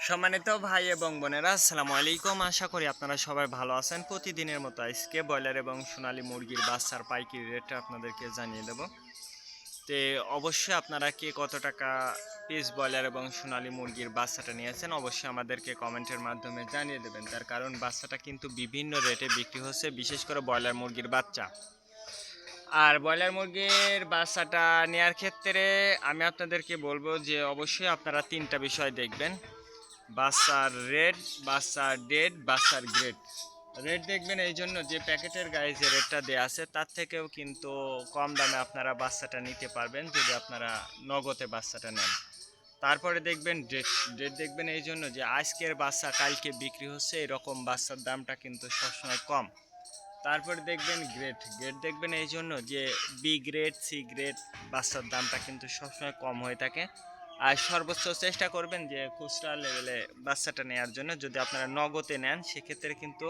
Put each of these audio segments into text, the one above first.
সম্মানিত ভাই এবং বোনেরা, আসসালামু আলাইকুম। আশা করি আপনারা সবাই ভালো আছেন। প্রতিদিনের মতো আজকে ব্রয়লার এবং সোনালী মুরগির বাচ্চার পাইকারি রেটটা আপনাদেরকে জানিয়ে দেব। তো অবশ্যই আপনারা কে কত টাকা পিস ব্রয়লার এবং সোনালী মুরগির বাচ্চাটা নিয়েছেন অবশ্যই আমাদেরকে কমেন্টের মাধ্যমে জানিয়ে দেবেন। তার কারণ বাচ্চাটা কিন্তু বিভিন্ন রেটে বিক্রি হচ্ছে, বিশেষ করে ব্রয়লার মুরগির বাচ্চা। আর ব্রয়লার মুরগির বাচ্চাটা নেওয়ার ক্ষেত্রে আমি আপনাদেরকে বলবো যে অবশ্যই আপনারা তিনটা বিষয় দেখবেন: বাচ্চার রেট, বাচ্চার ডেট, বাচ্চার গ্রেড। রেট দেখবেন এই জন্য যে প্যাকেটের গায়ে যে রেটটা দেওয়া আছে তার থেকেও কিন্তু কম দামে আপনারা বাচ্চাটা নিতে পারবেন যদি আপনারা নগদে বাচ্চাটা নেন। তারপরে দেখবেন ডেট। ডেট দেখবেন এই জন্য যে আজকের বাচ্চা কালকে বিক্রি হচ্ছে, এরকম বাচ্চার দামটা কিন্তু সবসময় কম। তারপরে দেখবেন গ্রেড। গ্রেড দেখবেন এই জন্য যে বি গ্রেড, সি গ্রেড বাচ্চার দামটা কিন্তু সবসময় কম হয়ে থাকে। আর সর্বোচ্চ চেষ্টা করবেন যে খুচরা লেভেলে বাচ্চাটা নেওয়ার জন্য। যদি আপনারা নগদে নেন সেক্ষেত্রে কিন্তু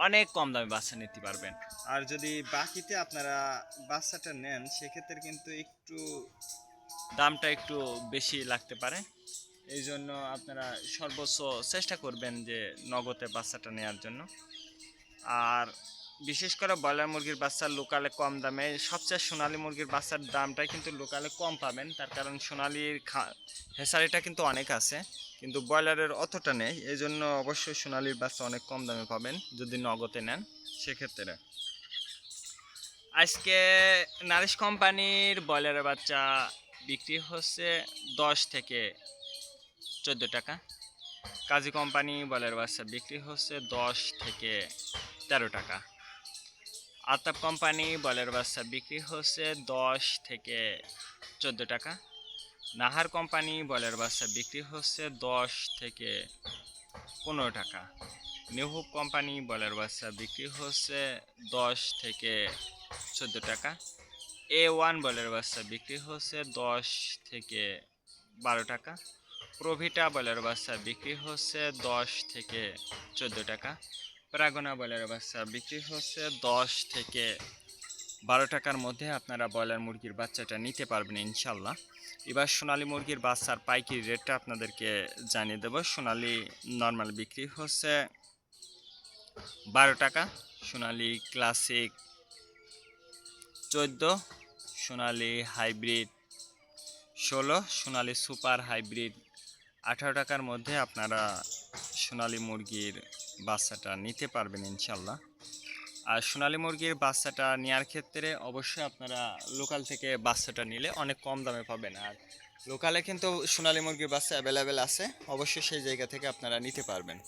অনেক কম দামে বাচ্চা নিতে পারবেন। আর যদি বাকিতে আপনারা বাচ্চাটা নেন সেক্ষেত্রে কিন্তু একটু দামটা একটু বেশি লাগতে পারে। এই জন্য আপনারা সর্বোচ্চ চেষ্টা করবেন যে নগদে বাচ্চাটা নেওয়ার জন্য। আর বিশেষ করে ব্রয়লার মুরগির বাচ্চার লোকালে কম দামে, সবচেয়ে সোনালী মুরগির বাচ্চার দামটাই কিন্তু লোকালে কম পাবেন। তার কারণ সোনালির হেসারিটা কিন্তু অনেক আছে, কিন্তু ব্রয়লারের অতটা নেই। এই জন্য অবশ্যই সোনালির বাচ্চা অনেক কম দামে পাবেন যদি নগদে নেন সেক্ষেত্রে। আজকে নারিশ কোম্পানির ব্রয়লারের বাচ্চা বিক্রি হচ্ছে 10 থেকে 14 টাকা। কাজী কোম্পানি ব্রয়লার বাচ্চা বিক্রি হচ্ছে 10 থেকে 13 টাকা। আতাপ কোম্পানি ব্রয়লার বাচ্চা বিক্রি হচ্ছে 10 থেকে 14 টাকা। নাহার কোম্পানি ব্রয়লার বাচ্চা বিক্রি হচ্ছে 10 থেকে 15 টাকা। নিউহুব কোম্পানি ব্রয়লার বাচ্চা বিক্রি হচ্ছে 10 থেকে 14 টাকা। A1 ব্রয়লার বাচ্চা বিক্রি হচ্ছে 10 থেকে 12 টাকা। প্রভিটা ব্রয়লার বাচ্চা বিক্রি হচ্ছে 10 থেকে 14 টাকা। প্রাগনা ব্রয়লার বাচ্চা বিক্রি হচ্ছে 10 থেকে 12 টাকার মধ্যে আপনারা ব্রয়লার মুরগির বাচ্চাটা নিতে পারবেন ইনশাল্লাহ। এবার সোনালী মুরগির বাচ্চার পাইকারি রেটটা আপনাদেরকে জানিয়ে দেব। সোনালী নর্মাল বিক্রি হচ্ছে 12 টাকা, সোনালী ক্লাসিক 14, সোনালী হাইব্রিড 16, সোনালী সুপার হাইব্রিড 18 টাকার মধ্যে আপনারা সোনালী মুরগির বাচ্চাটা নিতে পারবেন ইনশাল্লাহ। আর সোনালী মুরগির বাচ্চাটা নেওয়ার ক্ষেত্রে অবশ্যই আপনারা লোকাল থেকে বাচ্চাটা নিলে অনেক কম দামে পাবেন। আর লোকালে কিন্তু সোনালী মুরগির বাচ্চা অ্যাভেলেবেল আছে, অবশ্যই সেই জায়গা থেকে আপনারা নিতে পারবেন।